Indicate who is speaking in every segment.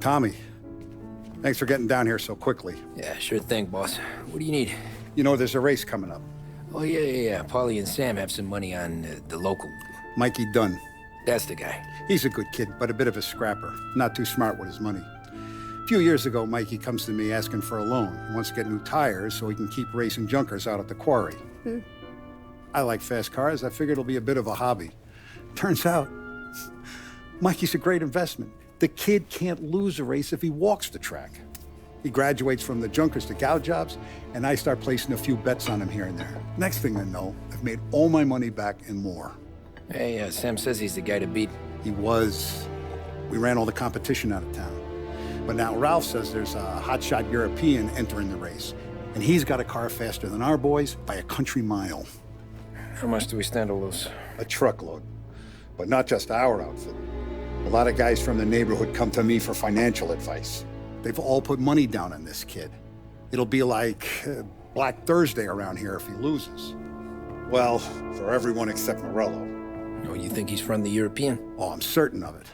Speaker 1: Tommy, thanks for getting down here so quickly.
Speaker 2: Yeah, sure thing, boss. What do you need?
Speaker 1: You know, there's a race coming up.
Speaker 2: Oh, yeah. Paulie and Sam have some money on the local.
Speaker 1: Mikey Dunn.
Speaker 2: That's the guy.
Speaker 1: He's a good kid, but a bit of a scrapper. Not too smart with his money. A few years ago, Mikey comes to me asking for a loan. He wants to get new tires so he can keep racing junkers out at the quarry. I like fast cars. I figured it'll be a bit of a hobby. Turns out, Mikey's a great investment. The kid can't lose a race if he walks the track. He graduates from the junkers to gout jobs, and I start placing a few bets on him here and there. Next thing I know, I've made all my money back and more.
Speaker 2: Hey, Sam says he's the guy to beat.
Speaker 1: He was. We ran all the competition out of town. But now Ralph says there's a hotshot European entering the race, and he's got a car faster than our boys by a country mile.
Speaker 2: How much do we stand to lose?
Speaker 1: A truckload. But not just our outfit. A lot of guys from the neighborhood come to me for financial advice. They've all put money down on this kid. It'll be like Black Thursday around here if he loses. Well, for everyone except Morello.
Speaker 2: Oh, you think he's from the European?
Speaker 1: Oh, I'm certain of it.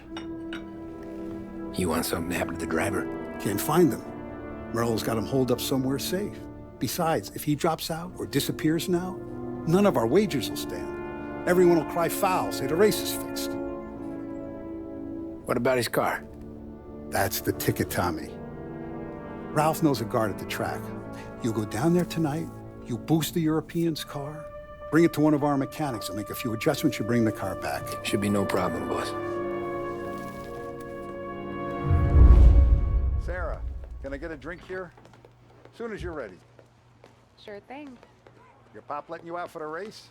Speaker 2: You want something to happen to the driver?
Speaker 1: Can't find him. Morello's got him holed up somewhere safe. Besides, if he drops out or disappears now, none of our wagers will stand. Everyone will cry foul, say the race is fixed.
Speaker 2: What about his car?
Speaker 1: That's the ticket, Tommy. Ralph knows a guard at the track. You go down there tonight, you boost the European's car, bring it to one of our mechanics, and make a few adjustments, you bring the car back.
Speaker 2: Should be no problem, boss.
Speaker 1: Sarah, can I get a drink here? As soon as you're ready.
Speaker 3: Sure thing.
Speaker 1: Your pop letting you out for the race?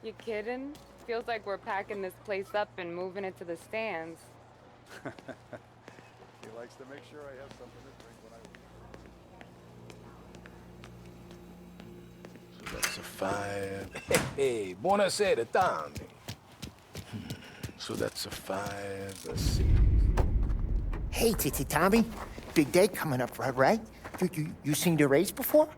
Speaker 3: You kidding? Feels like we're packing this place up and moving it to the stands.
Speaker 1: He likes to make sure I have something to drink when I...
Speaker 4: So that's a 5. Hey, buonasera, Tommy. So that's a 5, a 6.
Speaker 5: Hey, Tommy. Big day coming up, right? You seen the race before?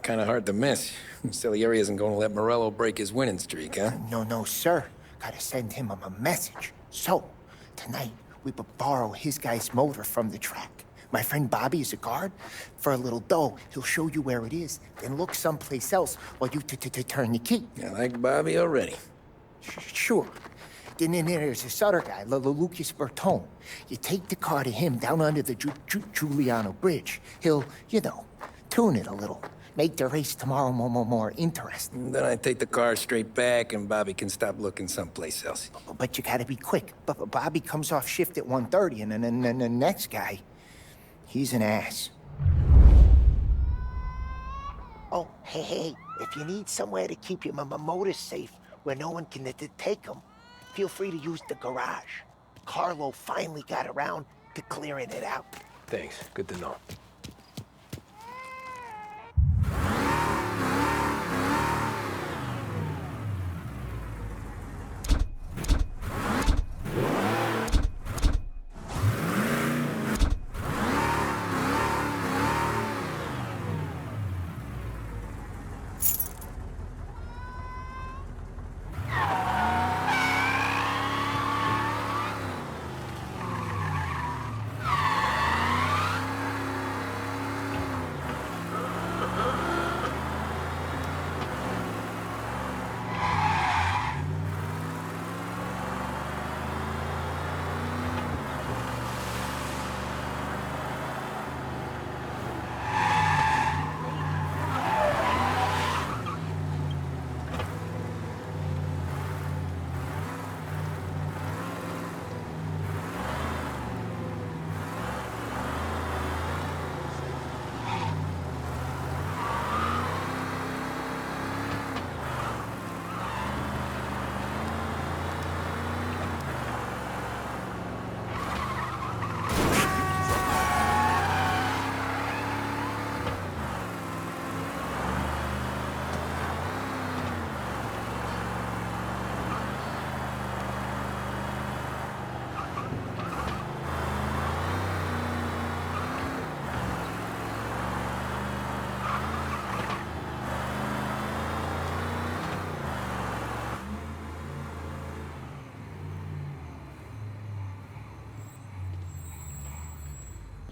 Speaker 2: Kind of hard to miss. Salieri isn't going to let Morello break his winning streak, huh?
Speaker 5: No, sir. Gotta send him a message. So, tonight, we will borrow his guy's motor from the track. My friend Bobby is a guard. For a little dough, he'll show you where it is, then look someplace else while you turn the key.
Speaker 2: I like Bobby already.
Speaker 5: Sure. Then there's this other guy, Lucas Bertone. You take the car to him down under the Giuliano Bridge. He'll, tune it a little. Make the race tomorrow more interesting.
Speaker 2: Then I take the car straight back and Bobby can stop looking someplace else.
Speaker 5: But you gotta be quick. But Bobby comes off shift at 1:30, and then the next guy, he's an ass. Oh, hey, if you need somewhere to keep your motor safe where no one can take them, feel free to use the garage. Carlo finally got around to clearing it out.
Speaker 4: Thanks, good to know.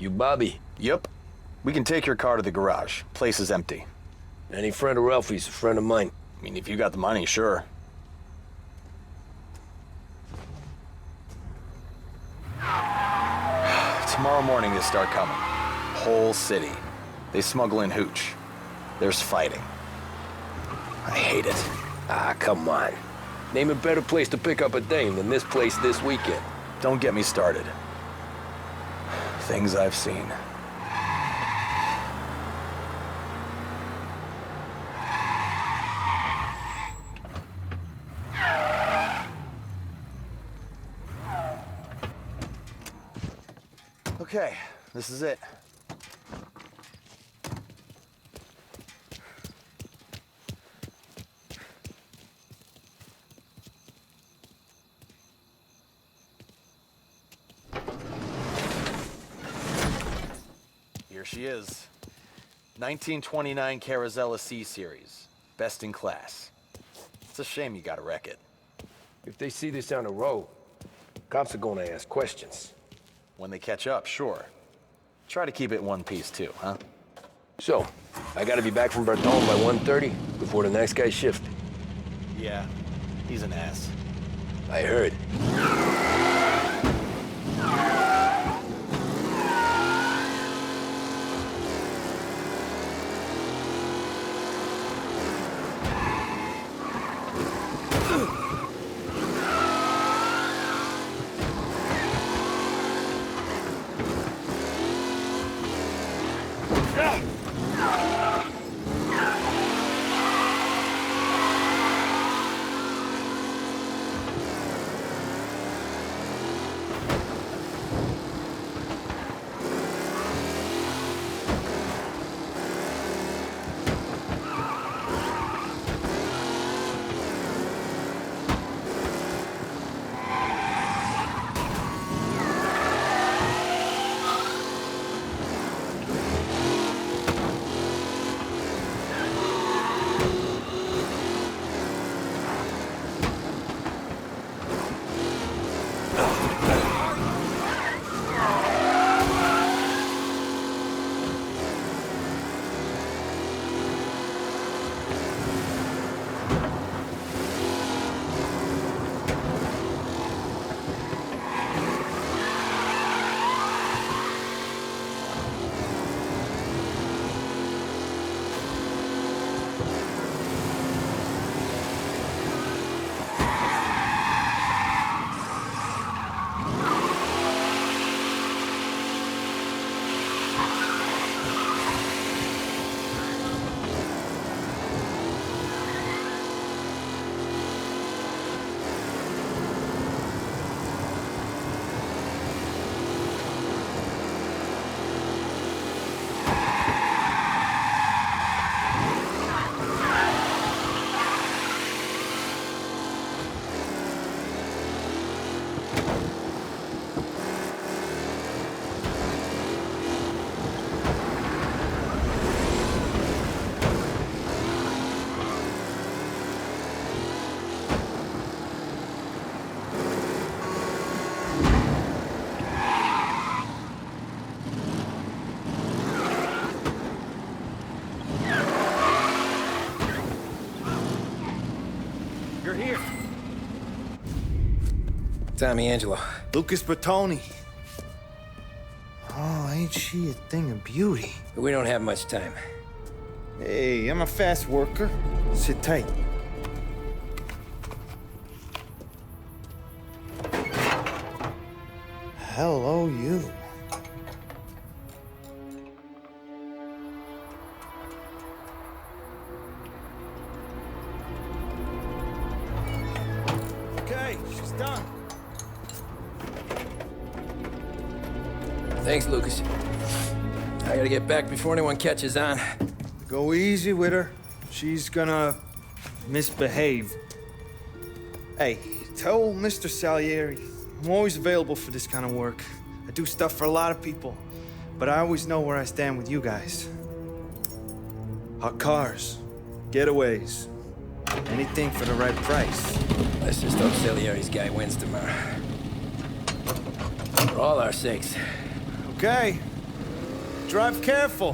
Speaker 4: You Bobby?
Speaker 6: Yep. We can take your car to the garage. Place is empty.
Speaker 4: Any friend of Ralphie's a friend of mine.
Speaker 6: I mean, if you got the money, sure. Tomorrow morning they start coming. Whole city. They smuggle in hooch. There's fighting. I hate it.
Speaker 4: Ah, come on. Name a better place to pick up a dame than this place this weekend.
Speaker 6: Don't get me started. Things I've seen. Okay, this is it. Here she is. 1929 Carazella C Series. Best in class. It's a shame you gotta wreck it.
Speaker 4: If they see this on the road, cops are gonna ask questions.
Speaker 6: When they catch up, sure. Try to keep it one piece too, huh?
Speaker 4: So, I gotta be back from Bertone by 1:30 before the next guy's shift.
Speaker 6: Yeah, he's an ass.
Speaker 4: I heard.
Speaker 6: You're here.
Speaker 2: Tommy Angelo.
Speaker 7: Lucas Bertoni. Oh, ain't she a thing of beauty?
Speaker 2: We don't have much time.
Speaker 7: Hey, I'm a fast worker. Sit tight. Hello, you. Okay, she's done.
Speaker 2: Thanks, Lucas. I gotta get back before anyone catches on.
Speaker 7: Go easy with her. She's gonna misbehave. Hey, tell Mr. Salieri I'm always available for this kind of work. I do stuff for a lot of people, but I always know where I stand with you guys. Hot cars, getaways, anything for the right price.
Speaker 2: Let's just hope Salieri's guy wins tomorrow. For all our sakes.
Speaker 7: Okay, drive careful.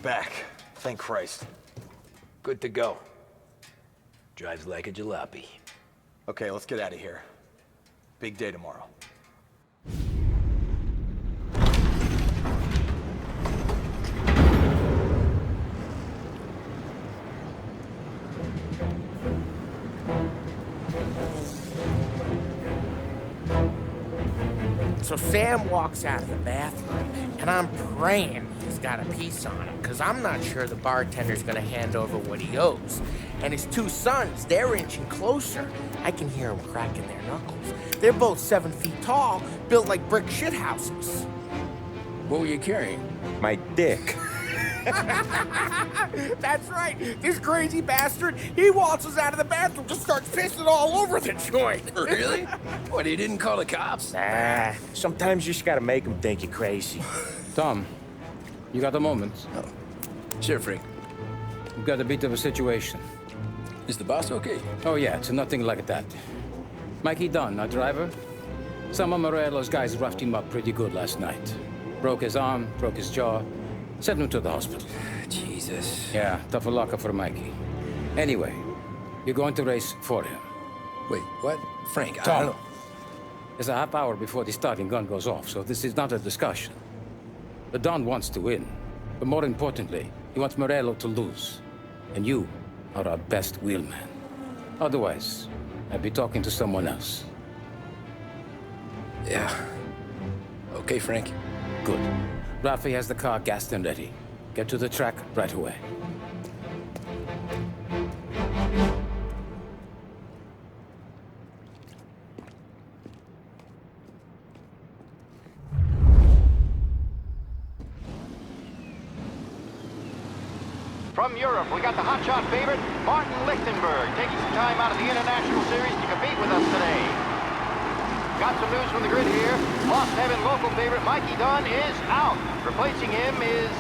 Speaker 6: Back. Thank Christ.
Speaker 4: Good to go. Drives like a jalopy.
Speaker 6: Okay, let's get out of here. Big day tomorrow.
Speaker 5: So Sam walks out of the bathroom, and I'm praying he's got a piece on him, because I'm not sure the bartender's gonna hand over what he owes. And his two sons, they're inching closer. I can hear them cracking their knuckles. They're both 7 feet tall, built like brick shithouses.
Speaker 2: What were you carrying?
Speaker 7: My dick.
Speaker 5: That's right. This crazy bastard, he waltzes out of the bathroom, just starts pissing all over the joint.
Speaker 2: Really? What, he didn't call the cops?
Speaker 7: Ah, sometimes you just gotta make them think you're crazy.
Speaker 8: Tom, you got a moment?
Speaker 2: Sure, Frank.
Speaker 8: We've got a bit of a situation.
Speaker 2: Is the boss okay?
Speaker 8: Oh yeah, it's nothing like that. Mikey Dunn, our driver. Some of Morello's guys roughed him up pretty good last night. Broke his arm, broke his jaw. Send him to the hospital.
Speaker 2: Jesus.
Speaker 8: Yeah, tougher luck for Mikey. Anyway, you're going to race for him.
Speaker 2: Wait, what? Frank, I
Speaker 8: Tom,
Speaker 2: don't...
Speaker 8: there's a half hour before the starting gun goes off, so this is not a discussion. The Don wants to win, but more importantly, he wants Morello to lose. And you are our best wheelman. Otherwise, I'd be talking to someone else.
Speaker 2: Yeah. Okay, Frank.
Speaker 8: Good. Rafi has the car gassed and ready. Get to the track right away.
Speaker 9: From Europe, we got the hotshot favorite, Martin Lichtenberg, taking some time out of the International Series to compete with us today. Got some news from the grid here. Lost Heaven local favorite Mikey Dunn is out. Replacing him is,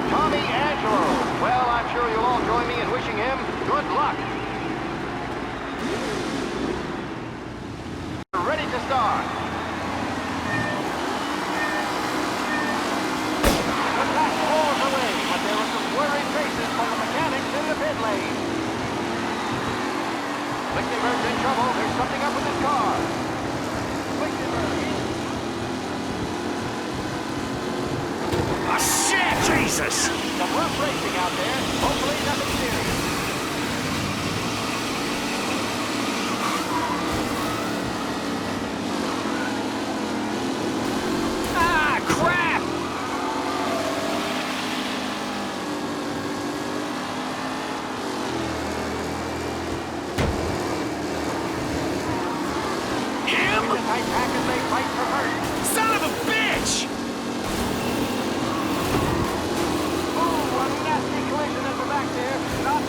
Speaker 9: Tommy Angelo. Well, I'm sure you'll all join me in wishing him good luck. Ready to start. Away, but there were some worried faces from the mechanics in the pit lane. Lichtenberg's in trouble. There's something up with his car. Lichtenberg.
Speaker 4: Ah, shit! Jesus!
Speaker 9: Some rough racing out there. Hopefully nothing serious.
Speaker 4: Ah, crap!
Speaker 9: In a tight pack as they fight for first.
Speaker 4: Son of a bitch!
Speaker 9: Ooh, a nasty collision at the back there. Not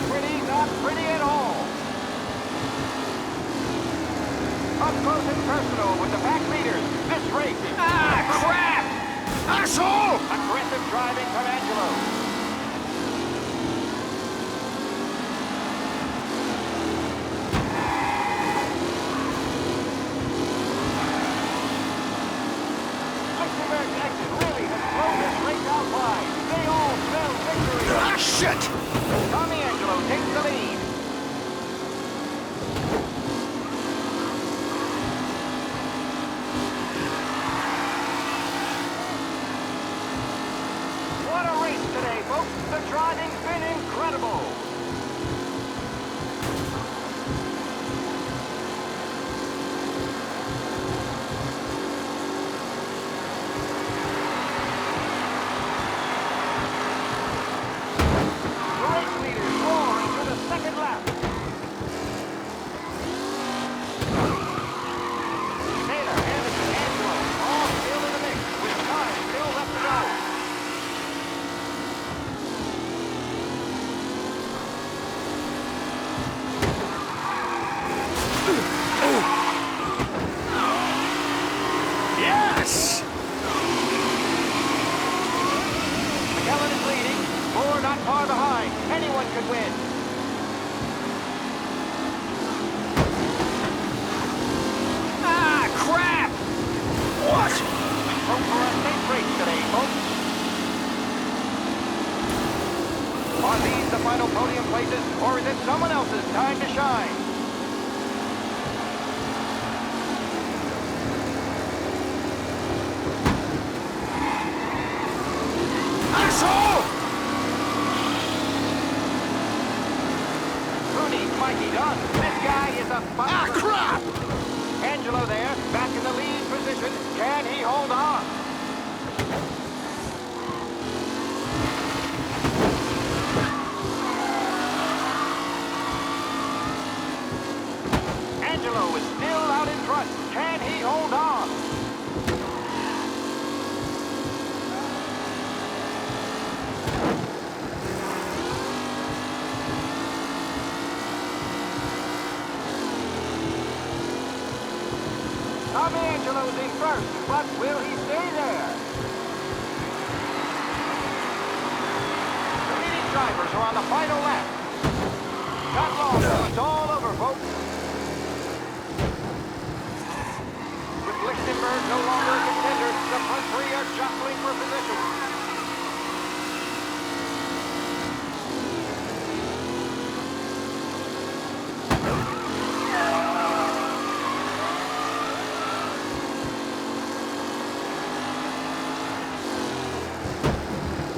Speaker 9: pretty at all. Up close and personal with the pack leaders. This race is...
Speaker 4: Ah, crap! Asshole!
Speaker 9: Aggressive driving from Angelo. Lichtenberg's exit really has blown this race out wide. They all smell victory.
Speaker 4: Ah, shit!
Speaker 9: Tommy Angelo takes the lead. What a race today, folks. The driving's been incredible. The race leaders roar into the second lap. Taylor, Anderson, Angelo, all still in the mix, with time still left to go.
Speaker 4: Yes!
Speaker 9: McKellen is leading. Moore not far behind. Anyone could win.
Speaker 4: Ah, crap! What?
Speaker 9: Hope for a safe race today, folks. Are these the final podium places, or is it someone else's time to shine?
Speaker 4: Asshole!
Speaker 9: Who needs Mikey Dunn? This guy is a fun.
Speaker 4: Ah, crap!
Speaker 9: Angelo there, back in the lead position. Can he hold on? Angelo is still out in front. Can he hold on? Tommy Angelo's in first, but will he stay there? The leading drivers are on the final lap. Not long till it's all over, folks. With Lichtenberg no longer a contender, the front three are jostling for for position.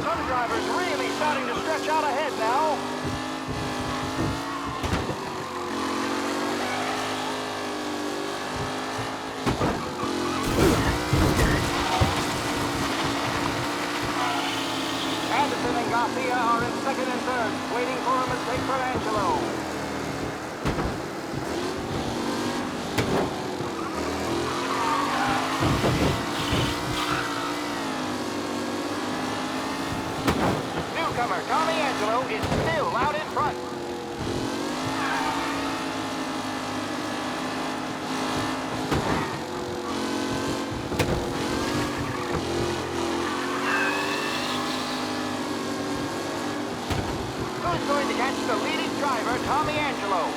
Speaker 9: Some drivers really starting to stretch out ahead now. Anderson and Garcia are in second and third, waiting for a mistake from Angelo. Newcomer Tommy Angelo is still out in front. Who's going to catch the leading driver, Tommy Angelo?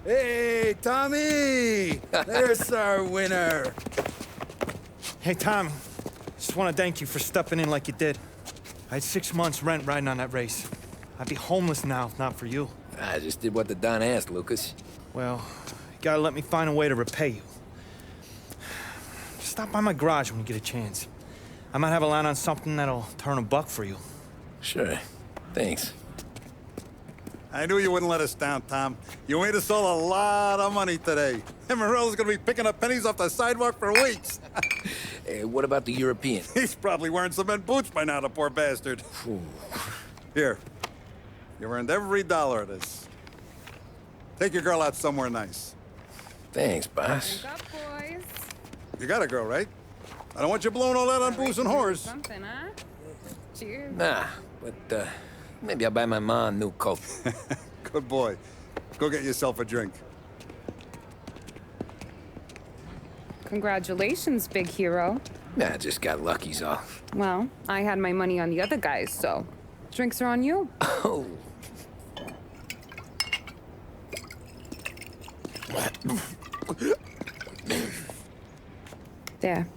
Speaker 1: Hey, Tommy! There's our winner.
Speaker 7: Hey, Tom. Just want to thank you for stepping in like you did. I had 6 months rent riding on that race. I'd be homeless now if not for you.
Speaker 2: I just did what the Don asked, Lucas.
Speaker 7: Well, you gotta let me find a way to repay you. Stop by my garage when you get a chance. I might have a line on something that'll turn a buck for you.
Speaker 2: Sure. Thanks.
Speaker 1: I knew you wouldn't let us down, Tom. You made us all a lot of money today. And Morello's gonna be picking up pennies off the sidewalk for weeks.
Speaker 2: Hey, what about the European?
Speaker 1: He's probably wearing cement boots by now, the poor bastard. Here. You earned every dollar of this. Take your girl out somewhere nice.
Speaker 2: Thanks, boss.
Speaker 3: Wake up, boys.
Speaker 1: You got a girl, right? I don't want you blowing all that on booze and whores.
Speaker 3: Something, huh? Cheers.
Speaker 2: Nah, but, maybe I'll buy my mom a new coat.
Speaker 1: Good boy. Go get yourself a drink.
Speaker 3: Congratulations, big hero.
Speaker 2: Nah, I just got lucky's all.
Speaker 3: Well, I had my money on the other guys, so drinks are on you.
Speaker 2: Oh.
Speaker 3: There.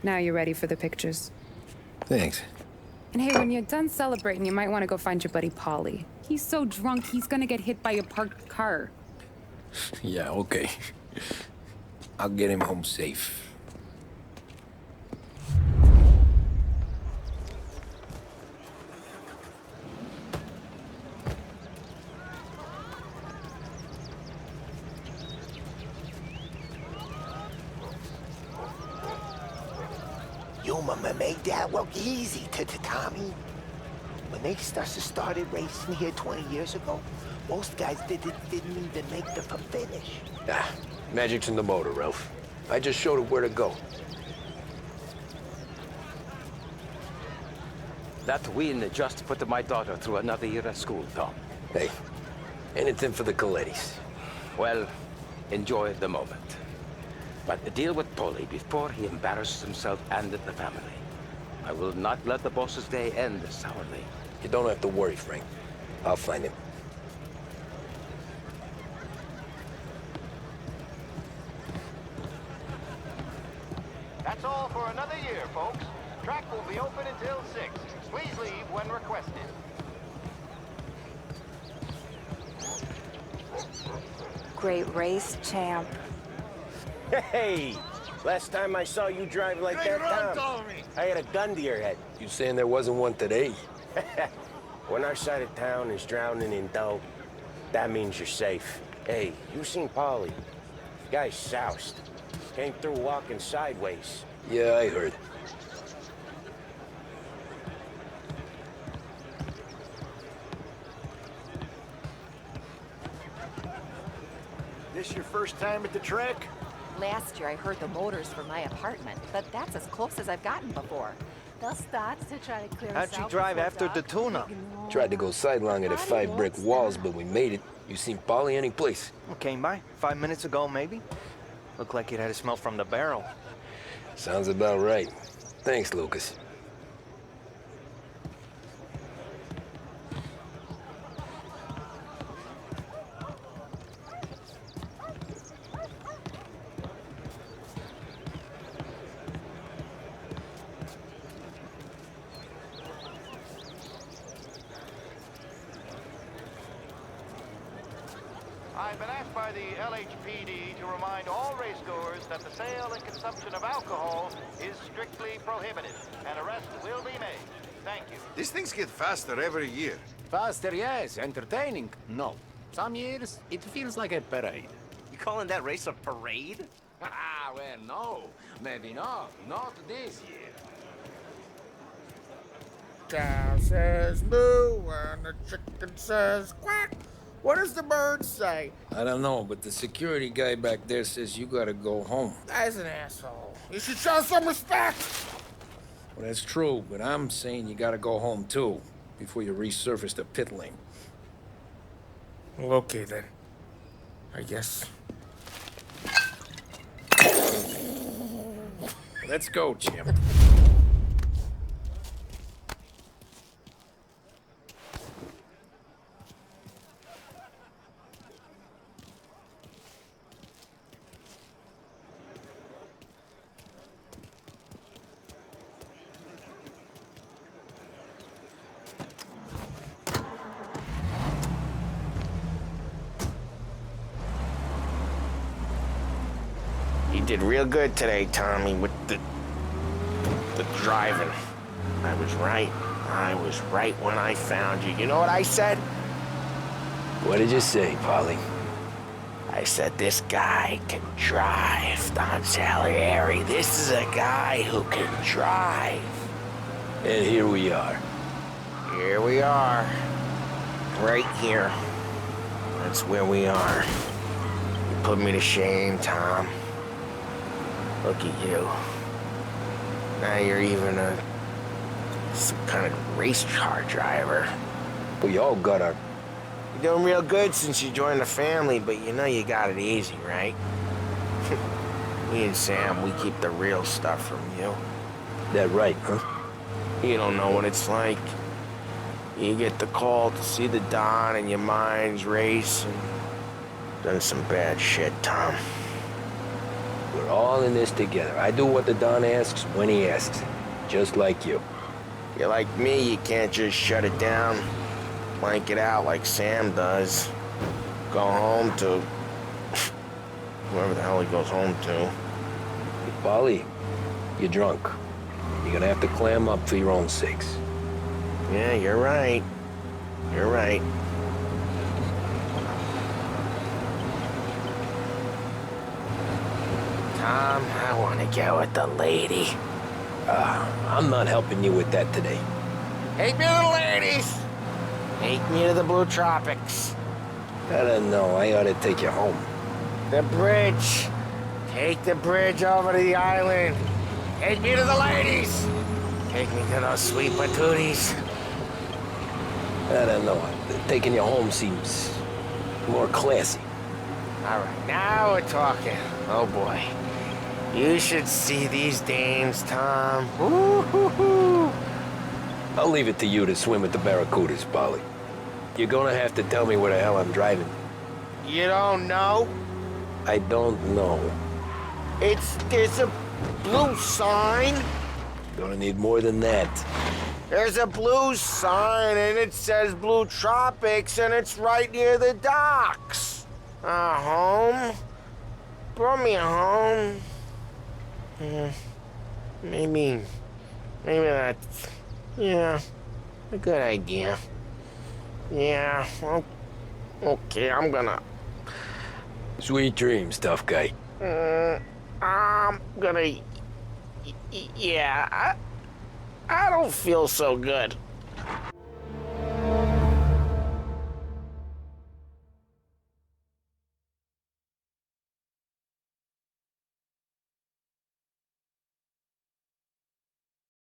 Speaker 3: Now you're ready for the pictures.
Speaker 2: Thanks.
Speaker 3: And hey, when you're done celebrating, you might want to go find your buddy Paulie. He's so drunk, he's gonna get hit by a parked car.
Speaker 2: Yeah, okay. I'll get him home safe.
Speaker 5: Your mama made that look easy to Tommy. When they started racing here 20 years ago, most guys didn't even make the finish.
Speaker 2: Ah, magic's in the motor, Ralph. I just showed it where to go.
Speaker 10: That win just put my daughter through another year at school, Tom.
Speaker 2: Hey, anything for the Colettis.
Speaker 10: Well, enjoy the moment. But deal with Paulie before he embarrasses himself and the family. I will not let the boss's day end sourly.
Speaker 2: You don't have to worry, Frank. I'll find him.
Speaker 9: That's all for another year, folks. Track will be open until 6. Please leave when requested.
Speaker 11: Great race, champ.
Speaker 12: Hey! Last time I saw you drive like that, Tom, I had a gun to your head.
Speaker 2: You saying there wasn't one today?
Speaker 12: When our side of town is drowning in dope, that means you're safe. Hey, you seen Paulie? Guy's soused. Came through walking sideways.
Speaker 2: Yeah, I heard.
Speaker 9: This your first time at the track?
Speaker 11: Last year I heard the motors from my apartment, but that's as close as I've gotten before.
Speaker 13: They'll start to try to clear
Speaker 6: How'd
Speaker 13: us
Speaker 6: you
Speaker 13: out
Speaker 6: drive
Speaker 13: before
Speaker 6: after
Speaker 13: dark.
Speaker 6: the tuna?
Speaker 2: Tried to go sidelong at 5 brick walls, but we made it. You seen Polly any place?
Speaker 6: Came by 5 minutes ago, maybe. Looked like it had a smell from the barrel.
Speaker 2: Sounds about right. Thanks, Lucas.
Speaker 9: I've been asked by the LHPD to remind all racegoers that the sale and consumption of alcohol is strictly prohibited. An arrest will be made. Thank you.
Speaker 14: These things get faster every year.
Speaker 15: Faster, yes. Entertaining, no. Some years, it feels like a parade.
Speaker 6: You calling that race a parade?
Speaker 15: Ah, well, no. Maybe not. Not this year.
Speaker 16: Cow says moo and the chicken says quack. What does the bird say?
Speaker 2: I don't know, but the security guy back there says you gotta go home.
Speaker 16: Guy's an asshole. You should show some respect.
Speaker 2: Well, that's true, but I'm saying you gotta go home too, before you resurface the pit lane.
Speaker 16: Well, okay then. I guess.
Speaker 2: Let's go, Jim.
Speaker 12: You did real good today, Tommy, with the driving. I was right. I was right when I found you. You know what I said?
Speaker 2: What did you say, Polly?
Speaker 12: I said, this guy can drive, Don Salieri. This is a guy who can drive.
Speaker 2: And here we are.
Speaker 12: Here we are. Right here. That's where we are. You put me to shame, Tom. Look at you. Now you're even some kind of race car driver.
Speaker 2: We all got our...
Speaker 12: You're doing real good since you joined the family, but you know you got it easy, right? Me and Sam, we keep the real stuff from you.
Speaker 2: That right, huh?
Speaker 12: You don't know what it's like. You get the call to see the Don and your mind's racing. Done some bad shit, Tom.
Speaker 2: We're all in this together. I do what the Don asks when he asks. Just like you.
Speaker 12: If you're like me, you can't just shut it down, blank it out like Sam does. Go home to... whoever the hell he goes home to.
Speaker 2: Hey, Polly, you're drunk. You're gonna have to clam up for your own sakes.
Speaker 12: Yeah, you're right. You're right. Tom, I want to go with the lady.
Speaker 2: I'm not helping you with that today.
Speaker 12: Take me to the ladies! Take me to the Blue Tropics.
Speaker 2: I don't know. I ought to take you home.
Speaker 12: The bridge. Take the bridge over to the island. Take me to the ladies. Take me to those sweet patooties.
Speaker 2: I don't know. Taking you home seems more classy.
Speaker 12: All right, now we're talking. Oh, boy. You should see these dames, Tom. Woo-hoo-hoo.
Speaker 2: I'll leave it to you to swim with the barracudas, Polly. You're gonna have to tell me where the hell I'm driving.
Speaker 12: You don't know?
Speaker 2: I don't know.
Speaker 12: There's a blue sign.
Speaker 2: Gonna need more than that.
Speaker 12: There's a blue sign, and it says Blue Tropics, and it's right near the docks. Home? Brought me home. Maybe that's, yeah, a good idea. Yeah, well, okay, I'm gonna...
Speaker 2: Sweet dreams, tough guy.
Speaker 12: I'm gonna... Yeah, I don't feel so good.